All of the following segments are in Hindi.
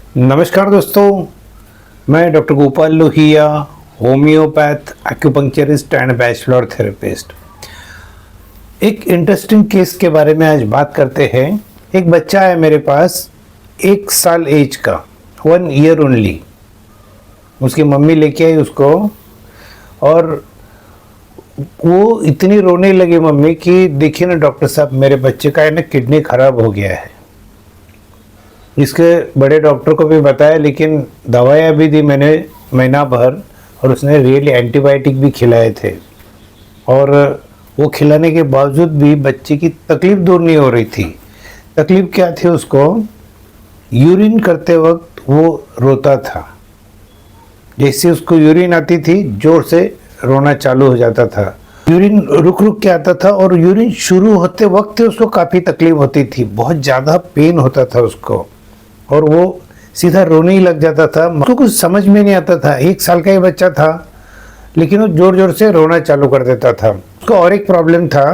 नमस्कार दोस्तों, मैं doctor Gopal Lohia, homeopath, acupuncturist and bachelor therapist. एक इंटरेस्टिंग केस के बारे में आज बात करते हैं। एक बच्चा है मेरे पास, 1 साल एज का, 1 ईयर ओनली। उसकी मम्मी लेके आई उसको और वो इतनी रोने लगी मम्मी कि देखिए ना डॉक्टर साहब, मेरे बच्चे का है ना किडनी खराब हो गया है। इसके बड़े डॉक्टर को भी बताया, लेकिन दवाइयाँ भी दी मैंने महीना भर, और उसने रियली एंटीबायोटिक भी खिलाए थे। और वो खिलाने के बावजूद भी बच्चे की तकलीफ दूर नहीं हो रही थी। तकलीफ क्या थी उसको? यूरिन करते वक्त वो रोता था। जैसे उसको यूरिन आती थी, जोर से रोना चालू हो जाता था। यूरिन रुक रुक के आता था और यूरिन शुरू होते वक्त उसको काफ़ी तकलीफ होती थी, बहुत ज़्यादा पेन होता था उसको, और वो सीधा रोने ही लग जाता था। उसको कुछ समझ में नहीं आता था, 1 साल का ही बच्चा था, लेकिन वो जोर जोर से रोना चालू कर देता था। उसको और एक प्रॉब्लम था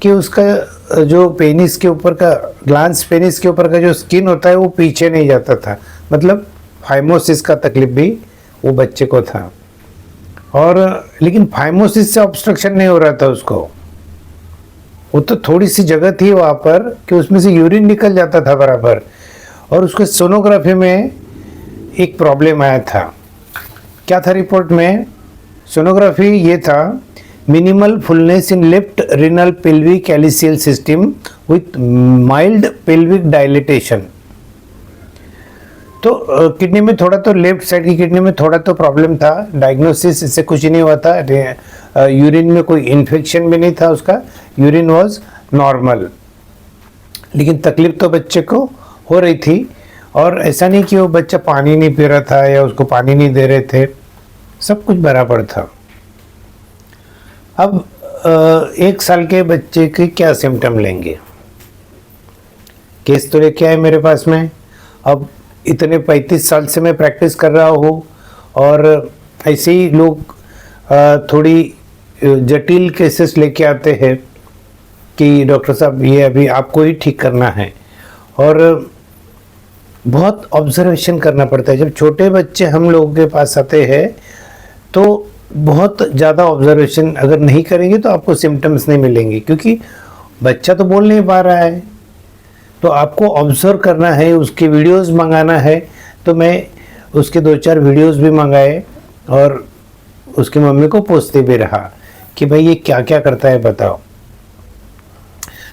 कि उसका जो पेनिस के ऊपर का, ग्लांस पेनिस के ऊपर का जो स्किन होता है वो पीछे नहीं जाता था। मतलब फाइमोसिस का तकलीफ भी वो बच्चे को था। और लेकिन फाइमोसिस से ऑब्स्ट्रक्शन नहीं हो रहा था उसको। वो तो थोड़ी सी जगह थी वहाँ पर कि उसमें से यूरिन निकल जाता था बराबर। और उसके सोनोग्राफी में एक प्रॉब्लम आया था। क्या था रिपोर्ट में? सोनोग्राफी ये था, minimal fullness in left renal pelvic calyceal system with mild pelvic dilatation. तो किडनी में थोड़ा तो, लेफ्ट साइड की किडनी में थोड़ा तो प्रॉब्लम था। डायग्नोसिस इससे कुछ नहीं हुआ था। यूरिन में कोई इन्फेक्शन भी नहीं था उसका, यूरिन वाज नॉर्मल। लेकिन तकलीफ तो बच्चे को हो रही थी। और ऐसा नहीं कि वो बच्चा पानी नहीं पी रहा था या उसको पानी नहीं दे रहे थे, सब कुछ बराबर था। अब 1 साल के बच्चे के क्या सिम्टम लेंगे? केस तो लेके आए मेरे पास में। अब इतने 35 साल से मैं प्रैक्टिस कर रहा हूँ, और ऐसे ही लोग थोड़ी जटिल केसेस लेके आते हैं कि डॉक्टर साहब ये अभी आपको ही ठीक करना है। और बहुत ऑब्जर्वेशन करना पड़ता है। जब छोटे बच्चे हम लोगों के पास आते हैं तो बहुत ज़्यादा ऑब्जर्वेशन अगर नहीं करेंगे तो आपको सिम्टम्स नहीं मिलेंगे, क्योंकि बच्चा तो बोल नहीं पा रहा है। तो आपको ऑब्जर्व करना है, उसके वीडियोस मंगाना है। तो मैं उसके 2-4 वीडियोस भी मंगाए और उसकी मम्मी को पूछते भी रहा कि भाई ये क्या क्या करता है बताओ।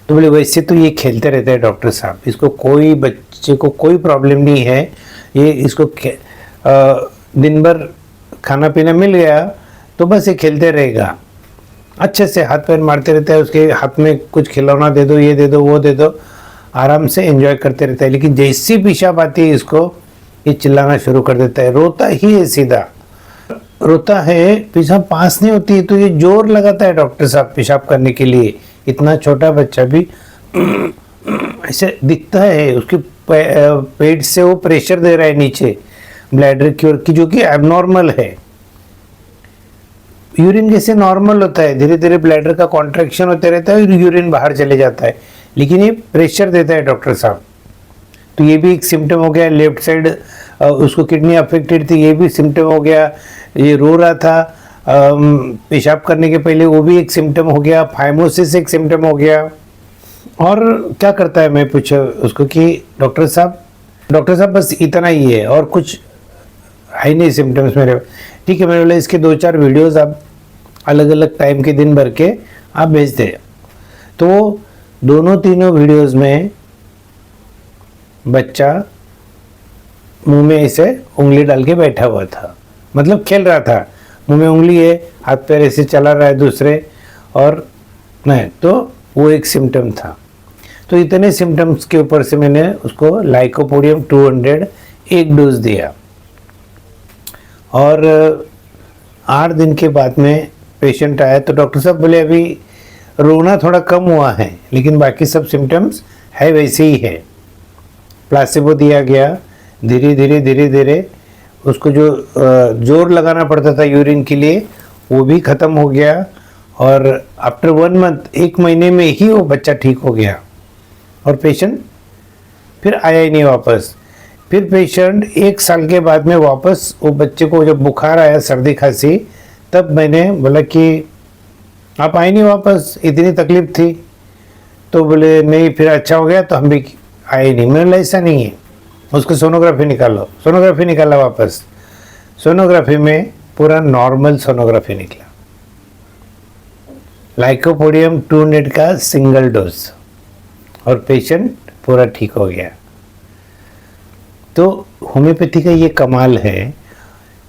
तो बोले वैसे तो ये खेलते रहते हैं डॉक्टर साहब, इसको कोई, बच्चे को कोई प्रॉब्लम नहीं है, ये इसको दिन भर खाना पीना मिल गया तो बस ये खेलते रहेगा, अच्छे से हाथ पैर मारते रहता है, उसके हाथ में कुछ खिलौना दे दो, ये दे दो, वो दे दो, आराम से एंजॉय करते रहता है। लेकिन जैसी पेशाब आती है इसको, ये चिल्लाना शुरू कर देता है, रोता ही है, सीधा रोता है। पेशाब पास नहीं होती है तो ये जोर लगाता है डॉक्टर साहब पेशाब करने के लिए। इतना छोटा बच्चा भी ऐसे दिखता है, उसके पेट से वो प्रेशर दे रहा है नीचे ब्लैडर की ओर, की जो कि एबनॉर्मल है। यूरिन कैसे नॉर्मल होता है, धीरे धीरे ब्लैडर का कॉन्ट्रैक्शन होते रहता है और यूरिन बाहर चले जाता है, लेकिन ये प्रेशर देता है डॉक्टर साहब। तो ये भी एक सिम्टम हो गया। लेफ्ट साइड उसको किडनी अफेक्टेड थी, ये भी सिम्टम हो गया। ये रो रहा था पेशाब करने के पहले, वो भी एक सिम्टम हो गया। फाइमोसिस एक सिम्टम हो गया। और क्या करता है, मैं पूछा उसको कि डॉक्टर साहब बस इतना ही है और कुछ है नहीं सिम्टम्स मेरे। ठीक है, मैंने बोला इसके 2-4 वीडियोस आप अलग अलग टाइम के दिन भर के आप भेज दें। तो वो दोनों वीडियोस में बच्चा मुंह में ऐसे उंगली डाल के बैठा हुआ था, मतलब खेल रहा था, मुंह में उंगली है, हाथ पैर ऐसे चला रहा है दूसरे, और नहीं, तो वो एक सिम्टम था। तो इतने सिम्टम्स के ऊपर से मैंने उसको लाइकोपोडियम 200 एक डोज दिया। और 8 दिन के बाद में पेशेंट आया तो डॉक्टर साहब बोले अभी रोना थोड़ा कम हुआ है, लेकिन बाकी सब सिम्टम्स है वैसे ही है। प्लासेबो दिया गया, धीरे धीरे उसको जो जोर लगाना पड़ता था यूरिन के लिए वो भी ख़त्म हो गया। और आफ्टर 1 मंथ, 1 महीने में ही वो बच्चा ठीक हो गया और पेशेंट फिर आया ही नहीं वापस। फिर पेशेंट 1 साल के बाद में वापस वो बच्चे को जब बुखार आया, सर्दी खांसी, तब मैंने बोला कि आप आए नहीं वापस, इतनी तकलीफ थी। तो बोले नहीं, फिर अच्छा हो गया तो हम भी आए नहीं। मैंने बोला ऐसा नहीं है, उसको सोनोग्राफी निकालो। सोनोग्राफी निकाला वापस, सोनोग्राफी में पूरा नॉर्मल सोनोग्राफी निकला, लाइकोपोडियम 200 का सिंगल डोज, और पेशेंट पूरा ठीक हो गया। तो होम्योपैथी का ये कमाल है,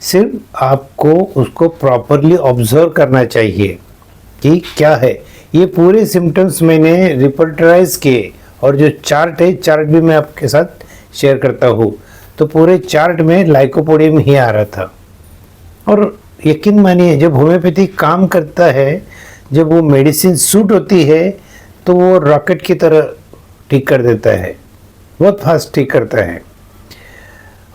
सिर्फ आपको उसको प्रॉपरली ऑब्जर्व करना चाहिए कि क्या है। ये पूरे सिम्टम्स मैंने रिपोर्टराइज किए, और जो चार्ट है, चार्ट भी मैं आपके साथ शेयर करता हूँ। तो पूरे चार्ट में लाइकोपोडियम ही आ रहा था। और यकीन मानिए, जब होम्योपैथी काम करता है, जब वो मेडिसिन सूट होती है, तो वो रॉकेट की तरह ठीक कर देता है, बहुत फास्ट ठीक करता है।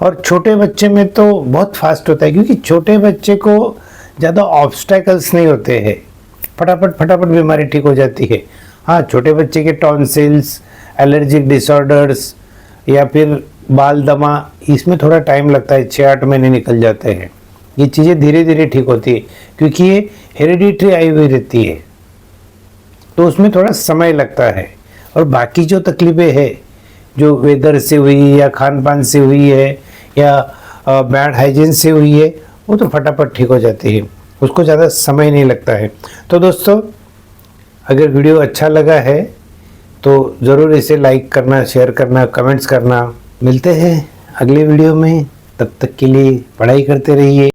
और छोटे बच्चे में तो बहुत फास्ट होता है, क्योंकि छोटे बच्चे को ज़्यादा ऑब्स्टेकल्स नहीं होते हैं, फटाफट बीमारी ठीक हो जाती है। हाँ, छोटे बच्चे के टॉन्सिल्स, एलर्जिक डिसऑर्डर्स या फिर बाल दमा, इसमें थोड़ा टाइम लगता है, 6-8 महीने निकल जाते हैं। ये चीज़ें धीरे धीरे ठीक होती है, क्योंकि ये हेरिडिटरी आई हुई रहती है, तो उसमें थोड़ा समय लगता है। और बाकी जो तकलीफें हैं, जो वेदर से हुई या खान पान से हुई है या बैड हाइजीन से हुई है, वो तो फटाफट ठीक हो जाती है, उसको ज़्यादा समय नहीं लगता है। तो दोस्तों, अगर वीडियो अच्छा लगा है तो ज़रूर इसे लाइक करना, शेयर करना, कमेंट्स करना। मिलते हैं अगले वीडियो में, तब तक के लिए पढ़ाई करते रहिए।